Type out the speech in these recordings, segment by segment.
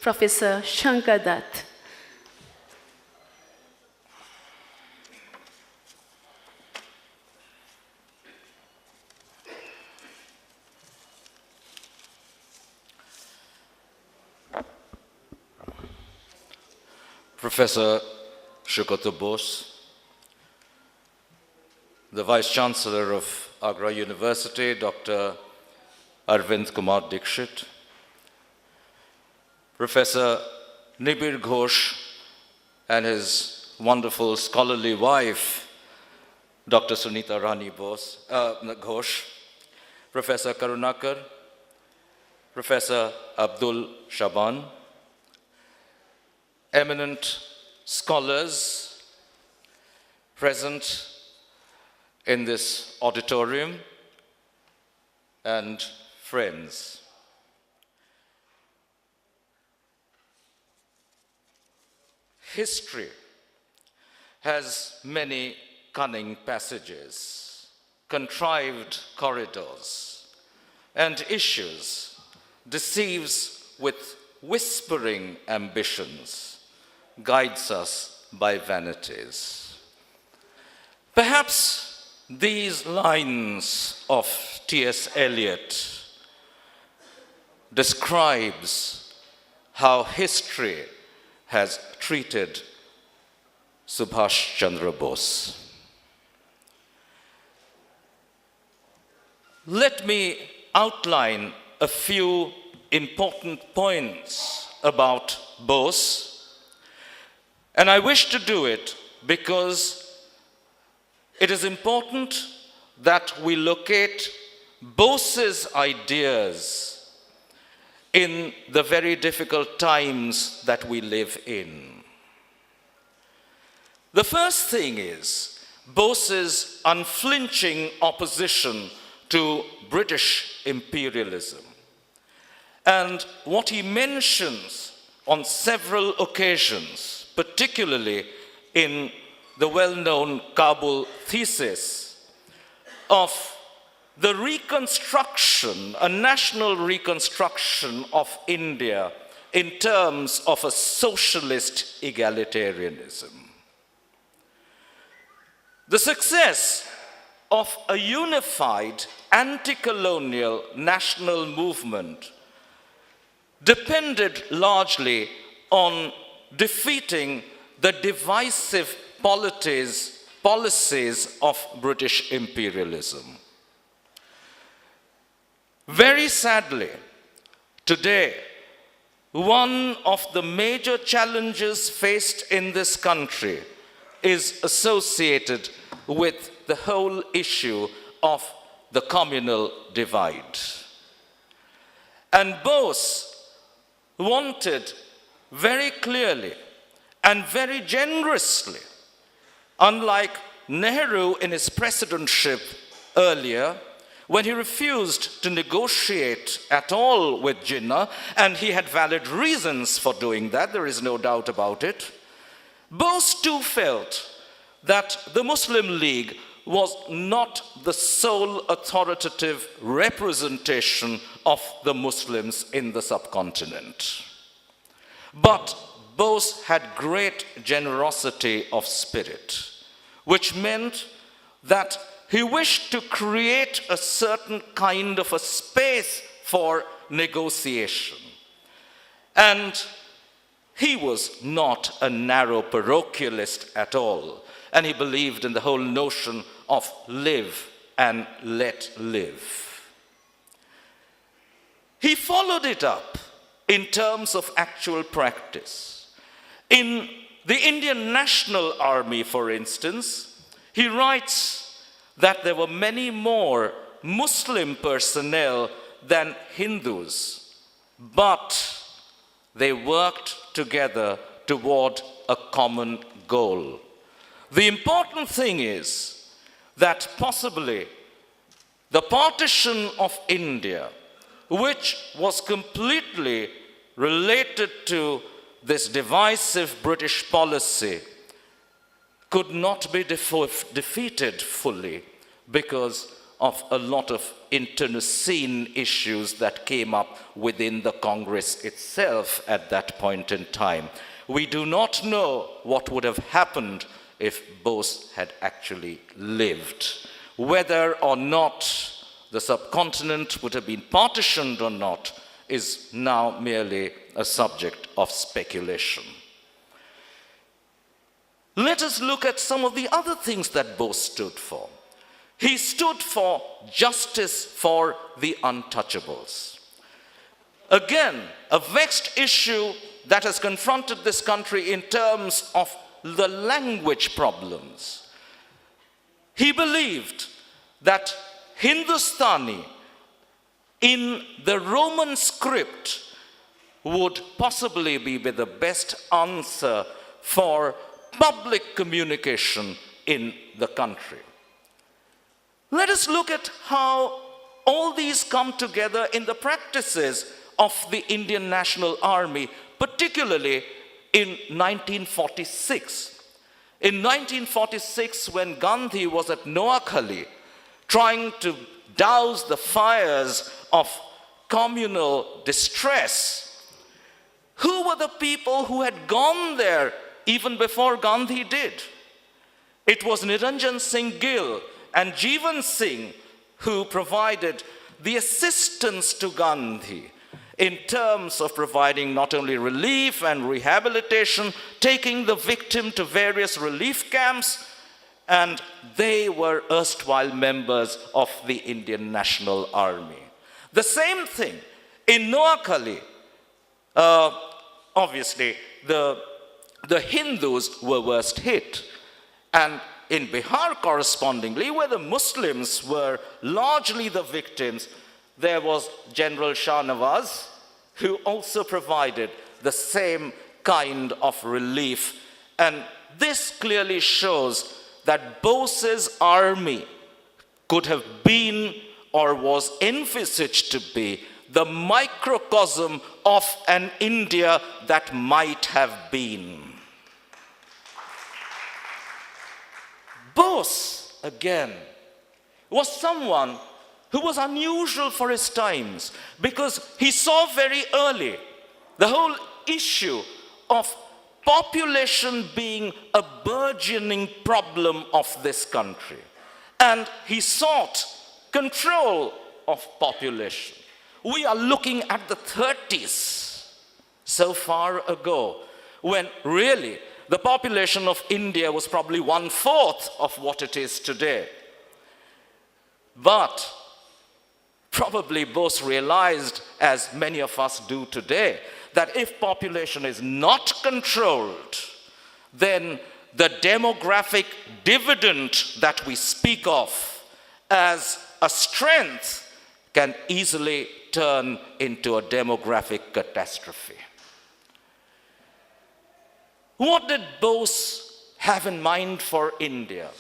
Professor Shanker Dutt. Professor Sugata Bose, the Vice Chancellor of Agra University, Dr. Arvind Kumar Dixit, Professor Nibir Ghosh and his wonderful scholarly wife, Dr. Sunita Rani Ghosh, Professor Karunakar, Professor Abdul Shaban, eminent scholars present in this auditorium, and friends. History has many cunning passages, contrived corridors, and issues, deceives with whispering ambitions, guides us by vanities. Perhaps these lines of T.S. Eliot describes how history has treated Subhash Chandra Bose. Let me outline a few important points about Bose, and I wish to do it because it is important that we locate Bose's ideas in the very difficult times that we live in. The first thing is Bose's unflinching opposition to British imperialism. And what he mentions on several occasions, particularly in the well-known Kabul thesis of the reconstruction, a national reconstruction of India in terms of a socialist egalitarianism. The success of a unified anti-colonial national movement depended largely on defeating the divisive policies of British imperialism. Very sadly, today, one of the major challenges faced in this country is associated with the whole issue of the communal divide. And Bose wanted very clearly and very generously, unlike Nehru in his presidentship earlier, when he refused to negotiate at all with Jinnah, and he had valid reasons for doing that, there is no doubt about it, Bose too felt that the Muslim League was not the sole authoritative representation of the Muslims in the subcontinent. But Bose had great generosity of spirit, which meant that he wished to create a certain kind of a space for negotiation. And he was not a narrow parochialist at all, and he believed in the whole notion of live and let live. He followed it up in terms of actual practice. In the Indian National Army, for instance, he writes that there were many more Muslim personnel than Hindus, but they worked together toward a common goal. The important thing is that possibly the partition of India, which was completely related to this divisive British policy, could not be defeated fully because of a lot of internecine issues that came up within the Congress itself at that point in time. We do not know what would have happened if Bose had actually lived. Whether or not the subcontinent would have been partitioned or not is now merely a subject of speculation. Let us look at some of the other things that Bose stood for. He stood for justice for the untouchables. Again, a vexed issue that has confronted this country in terms of the language problems. He believed that Hindustani in the Roman script would possibly be the best answer for public communication in the country. Let us look at how all these come together in the practices of the Indian National Army, particularly in 1946. In 1946, when Gandhi was at Noakhali, trying to douse the fires of communal distress, who were the people who had gone there even before Gandhi did? It was Niranjan Singh Gill and Jeevan Singh who provided the assistance to Gandhi in terms of providing not only relief and rehabilitation, taking the victim to various relief camps, and they were erstwhile members of the Indian National Army. The same thing in Noakhali. Obviously, the Hindus were worst hit. And in Bihar, correspondingly, where the Muslims were largely the victims, there was General Shah Nawaz, who also provided the same kind of relief. And this clearly shows that Bose's army could have been or was envisaged to be the microcosm of an India that might have been. Bose, again, was someone who was unusual for his times because he saw very early the whole issue of population being a burgeoning problem of this country. And he sought control of population. We are looking at the 30s, so far ago, when really the population of India was probably 1/4 of what it is today. But probably Bose realized, as many of us do today, that if population is not controlled, then the demographic dividend that we speak of as a strength can easily turn into a demographic catastrophe. What did Bose have in mind for India?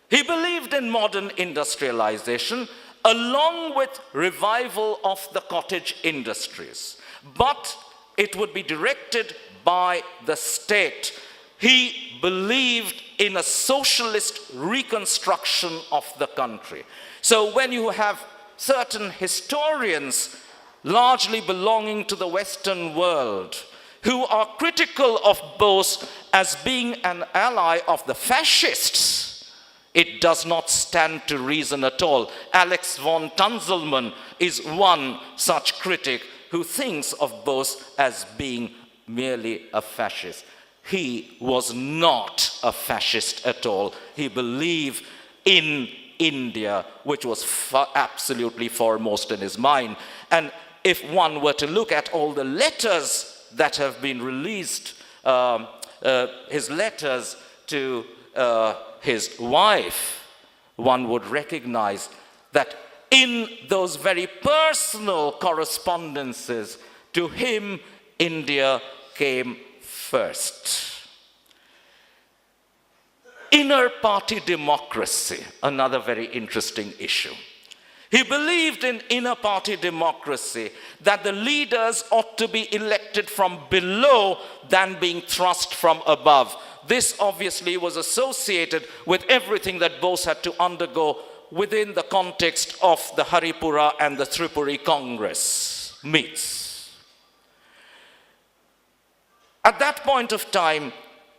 He believed in modern industrialization along with revival of the cottage industries, but it would be directed by the state. He believed in a socialist reconstruction of the country. So when you have certain historians, largely belonging to the Western world, who are critical of Bose as being an ally of the fascists, it does not stand to reason at all. Alex von Tunzelmann is one such critic who thinks of Bose as being merely a fascist. He was not a fascist at all. He believed in India, which was absolutely foremost in his mind. And if one were to look at all the letters that have been released, his letters to his wife, one would recognize that in those very personal correspondences, to him, India came first. Inner party democracy, another very interesting issue. He believed in inner party democracy, that the leaders ought to be elected from below than being thrust from above. This obviously was associated with everything that Bose had to undergo within the context of the Haripura and the Tripuri Congress meets. At that point of time,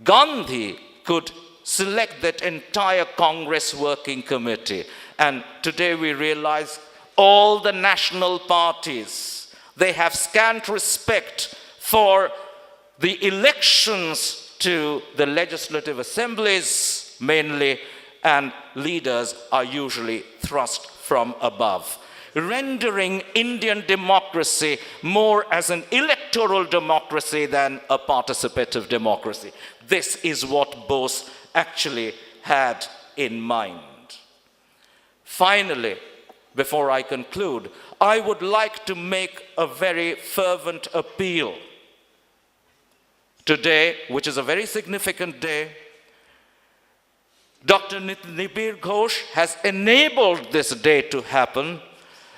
Gandhi could select that entire Congress working committee. And today we realize all the national parties, they have scant respect for the elections to the legislative assemblies mainly, and leaders are usually thrust from above, rendering Indian democracy more as an electoral democracy than a participative democracy. This is what Bose actually had in mind. Finally, before I conclude, I would like to make a very fervent appeal. Today, which is a very significant day, Dr. Nibir Ghosh has enabled this day to happen,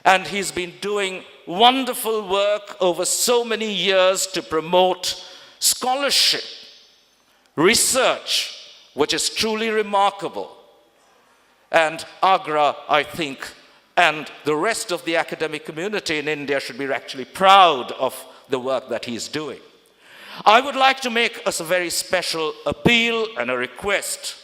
and he's been doing wonderful work over so many years to promote scholarship, research, which is truly remarkable. And Agra, I think, and the rest of the academic community in India should be actually proud of the work that he's doing. I would like to make a very special appeal and a request.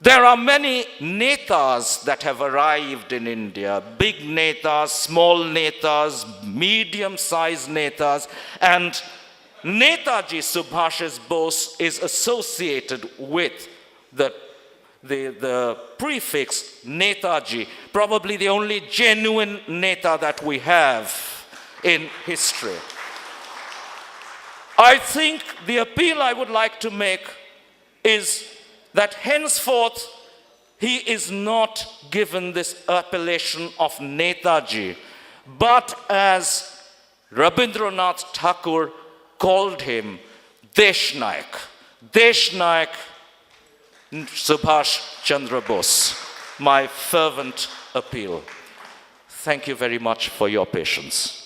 There are many netas that have arrived in India, big netas, small netas, medium-sized netas, and Netaji Subhash Bose is associated with the prefix Netaji, probably the only genuine neta that we have in history. I think the appeal I would like to make is that henceforth he is not given this appellation of Netaji, but as Rabindranath Tagore called him, Deshnayak, Deshnayak Subhash Chandra Bose. My fervent appeal. Thank you very much for your patience.